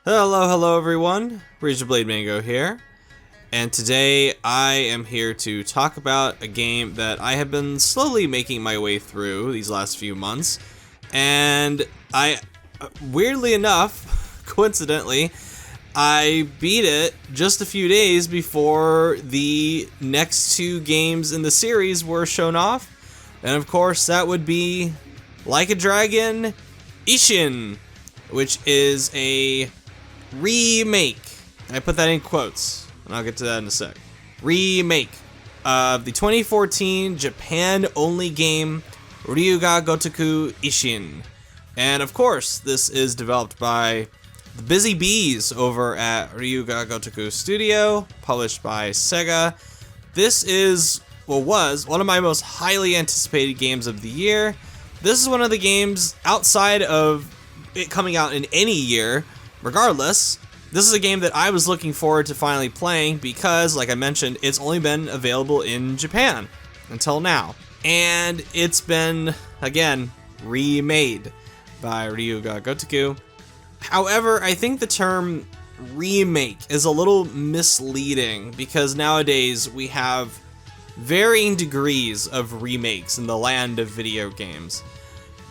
Hello everyone. Razor Blade Mango here. And today I am here to talk about a game that I have been slowly making my way through these last few months. And weirdly enough, coincidentally, I beat it just a few days before the next two games in the series were shown off. And of course, that would be Like a Dragon, Ishin, which is a remake. I put that in quotes, and I'll get to that in a sec. Remake of the 2014 Japan-only game Ryuga Gotoku Ishin. And of course, this is developed by the Busy Bees over at Ryuga Gotoku Studio, published by Sega. This is, was one of my most highly anticipated games of the year. This is one of the games outside of it coming out in any year. Regardless, this is a game that I was looking forward to finally playing because, like I mentioned, it's only been available in Japan until now. And it's been, again, remade by Ryuga Gotoku. However, I think the term remake is a little misleading because nowadays we have varying degrees of remakes in the land of video games.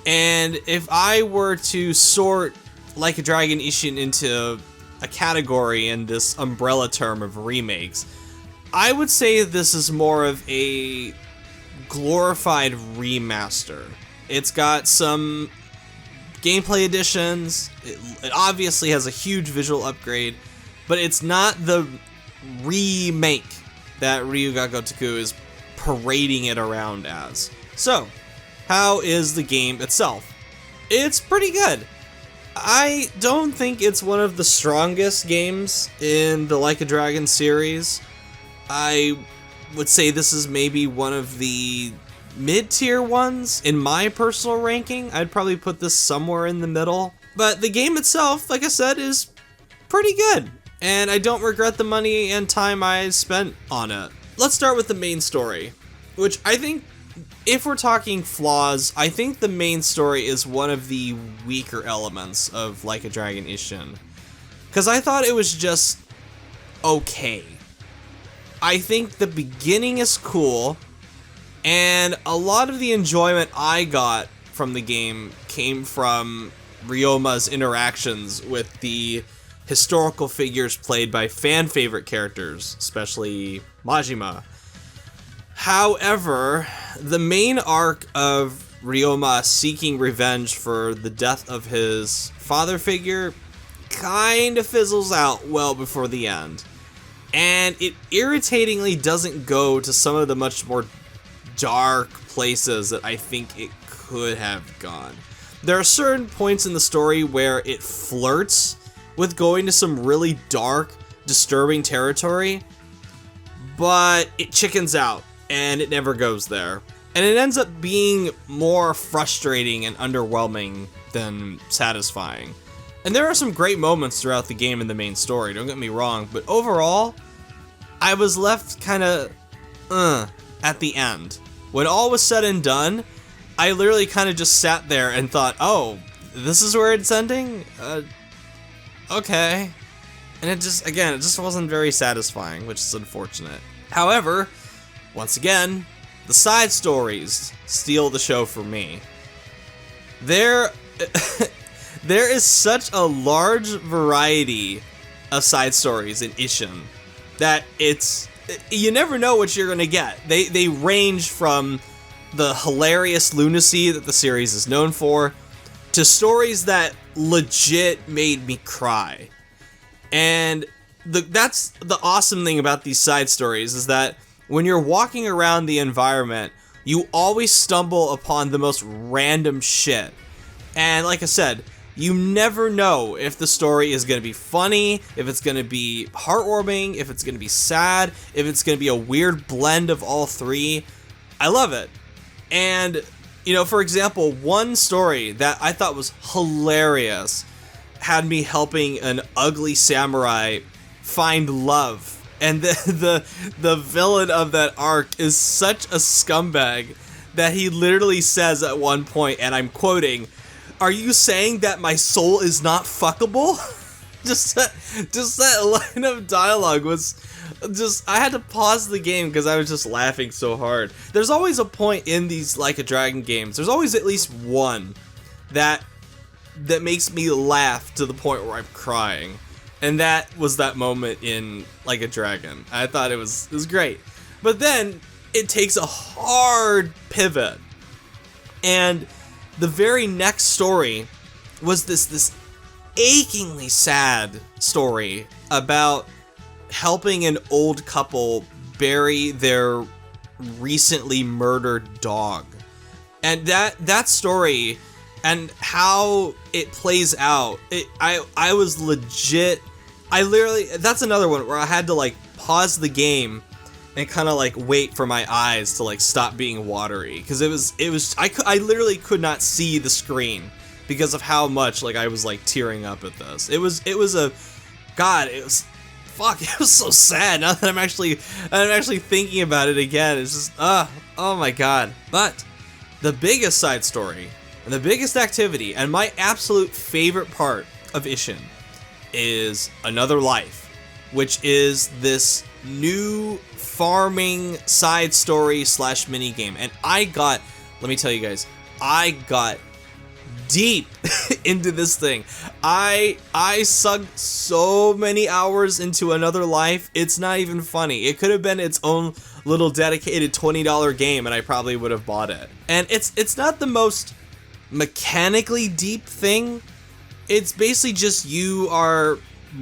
And if I were to sort Like a Dragon Ishin into a category in this umbrella term of remakes, I would say this is more of a glorified remaster. It's got some gameplay additions, it obviously has a huge visual upgrade, but it's not the remake that Ryuga Gotoku is parading it around as. So, how is the game itself? It's pretty good. I don't think it's one of the strongest games in the Like a Dragon series. I would say this is maybe one of the mid-tier ones in my personal ranking. I'd probably put this somewhere in the middle. But the game itself, like I said, is pretty good. And I don't regret the money and time I spent on it. Let's start with the main story, which I think, if we're talking flaws, I think the main story is one of the weaker elements of Like a Dragon Ishin. Because I thought it was just okay. I think the beginning is cool, and a lot of the enjoyment I got from the game came from Ryoma's interactions with the historical figures played by fan-favorite characters, especially Majima. However, the main arc of Ryoma seeking revenge for the death of his father figure kind of fizzles out well before the end. And it irritatingly doesn't go to some of the much more dark places that I think it could have gone. There are certain points in the story where it flirts with going to some really dark, disturbing territory, but it chickens out. And it never goes there. And it ends up being more frustrating and underwhelming than satisfying. And there are some great moments throughout the game in the main story, don't get me wrong, but overall, I was left kinda, at the end. When all was said and done, I literally kinda just sat there and thought, oh, this is where it's ending? Okay. And it just wasn't very satisfying, which is unfortunate. However, once again, the side stories steal the show for me. There is such a large variety of side stories in Ishin that you never know what you're gonna get. They range from the hilarious lunacy that the series is known for to stories that legit made me cry. And that's the awesome thing about these side stories is that when you're walking around the environment, you always stumble upon the most random shit. And like I said, you never know if the story is going to be funny, if it's going to be heartwarming, if it's going to be sad, if it's going to be a weird blend of all three. I love it. And, for example, one story that I thought was hilarious had me helping an ugly samurai find love. And the villain of that arc is such a scumbag that he literally says at one point, and I'm quoting, "Are you saying that my soul is not fuckable?" just that line of dialogue was just, I had to pause the game because I was just laughing so hard. There's always a point in these Like a Dragon games, there's always at least one that makes me laugh to the point where I'm crying. And that was that moment in Like a Dragon. I thought it was great. But then it takes a hard pivot. And the very next story was this achingly sad story about helping an old couple bury their recently murdered dog. And that story and how it plays out, I was legit, I literally, that's another one where I had to like pause the game and kind of like wait for my eyes to like stop being watery, because I literally could not see the screen because of how much like I was like tearing up at this. It was so sad. Now that I'm actually thinking about it again, it's just oh my god. But the biggest side story and the biggest activity and my absolute favorite part of Ishin is Another Life, which is this new farming side story / mini game. And let me tell you guys, I got deep into this thing. I sunk so many hours into Another Life, it's not even funny. It could have been its own little dedicated $20 game and I probably would have bought it. And it's not the most mechanically deep thing. It's basically just you are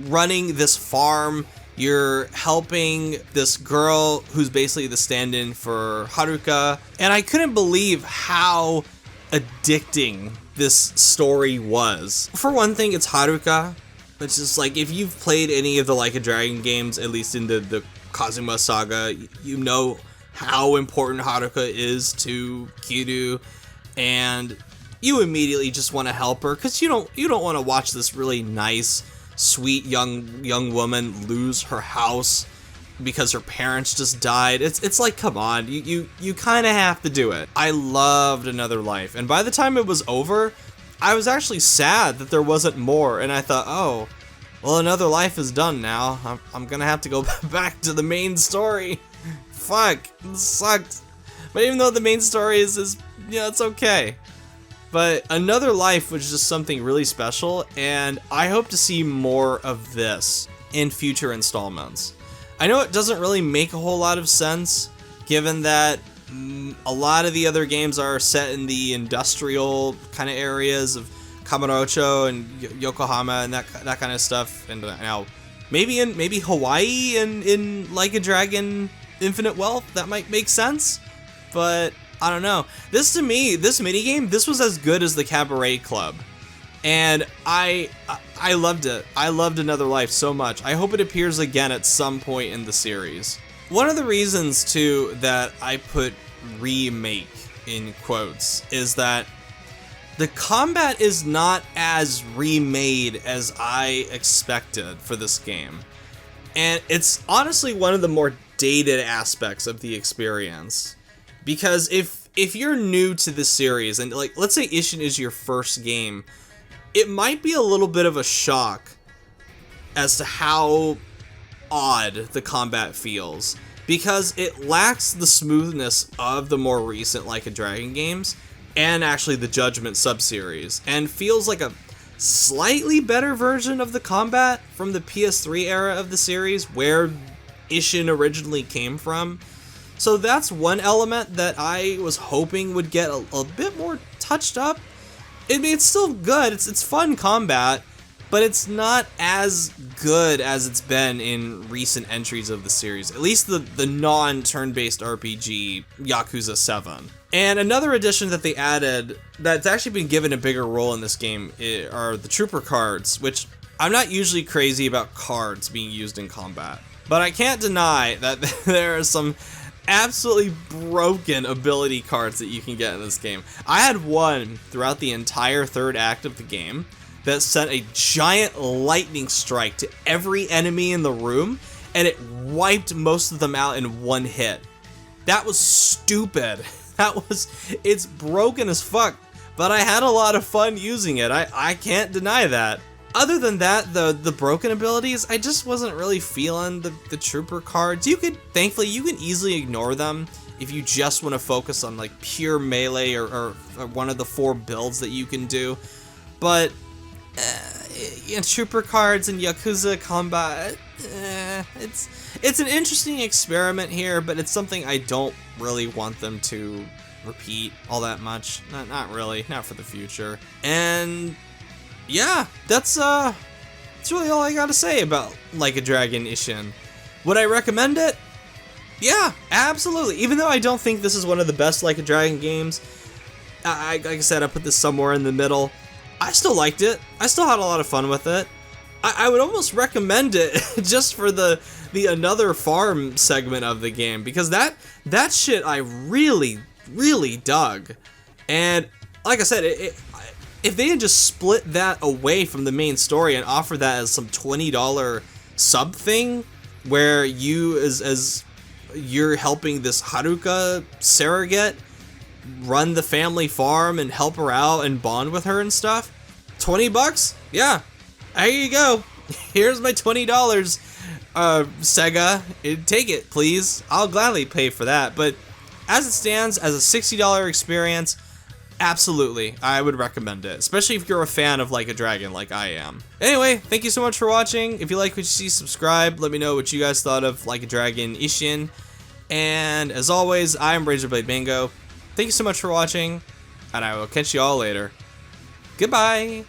running this farm, you're helping this girl who's basically the stand-in for Haruka, and I couldn't believe how addicting this story was. For one thing, it's Haruka, which is like, if you've played any of the Like a Dragon games, at least in the Kazuma saga, you know how important Haruka is to Kiryu, and you immediately just want to help her because you don't want to watch this really nice, sweet young woman lose her house because her parents just died. It's like, come on, you kind of have to do it. I loved Another Life, and by the time it was over, I was actually sad that there wasn't more, and I thought, oh, well, Another Life is done now. I'm gonna have to go back to the main story. Fuck, this sucks. But even though the main story is it's okay. But Another Life was just something really special, and I hope to see more of this in future installments. I know it doesn't really make a whole lot of sense, given that a lot of the other games are set in the industrial kind of areas of Kamurocho and Yokohama and that kind of stuff, and now maybe Hawaii in Like a Dragon Infinite Wealth, that might make sense, but I don't know. This, to me, this minigame, this was as good as the Cabaret Club. And I loved it. I loved Another Life so much. I hope it appears again at some point in the series. One of the reasons, too, that I put remake in quotes is that the combat is not as remade as I expected for this game. And it's honestly one of the more dated aspects of the experience. Because if you're new to this series, and like, let's say Ishin is your first game, it might be a little bit of a shock as to how odd the combat feels, because it lacks the smoothness of the more recent Like a Dragon games, and actually the Judgment sub-series, and feels like a slightly better version of the combat from the PS3 era of the series, where Ishin originally came from. So that's one element that I was hoping would get a bit more touched up. I mean, it's still good, it's fun combat, but it's not as good as it's been in recent entries of the series, at least the non-turn-based RPG Yakuza 7. And another addition that they added that's actually been given a bigger role in this game are the trooper cards, which I'm not usually crazy about cards being used in combat, but I can't deny that there are some absolutely broken ability cards that you can get in this game. I had one throughout the entire third act of the game that sent a giant lightning strike to every enemy in the room, and it wiped most of them out in one hit. That was stupid. It's broken as fuck, but I had a lot of fun using it. I can't deny that. Other than that, the broken abilities, I just wasn't really feeling the trooper cards. Thankfully, you can easily ignore them if you just want to focus on like pure melee or one of the 4 builds that you can do. But trooper cards and Yakuza combat, it's an interesting experiment here, but it's something I don't really want them to repeat all that much. Not really, not for the future. And yeah, that's really all I gotta say about Like a Dragon Ishin. Would I recommend it? Yeah, absolutely. Even though I don't think this is one of the best Like a Dragon games, like I said, I put this somewhere in the middle. I still liked it. I still had a lot of fun with it. I would almost recommend it just for the another farm segment of the game, because that shit I really dug. And like I said, if they had just split that away from the main story and offered that as some $20 sub thing, where you as you're helping this Haruka surrogate run the family farm and help her out and bond with her and stuff, $20? Yeah, there you go. Here's my $20. Sega, take it, please. I'll gladly pay for that. But as it stands, as a $60 experience, absolutely, I would recommend it, especially if you're a fan of Like a Dragon like I am. Anyway, thank you so much for watching. If you like what you see, subscribe. Let me know what you guys thought of Like a Dragon Ishin. And as always, I'm Razorblade Mango. Thank you so much for watching, and I will catch you all later. Goodbye!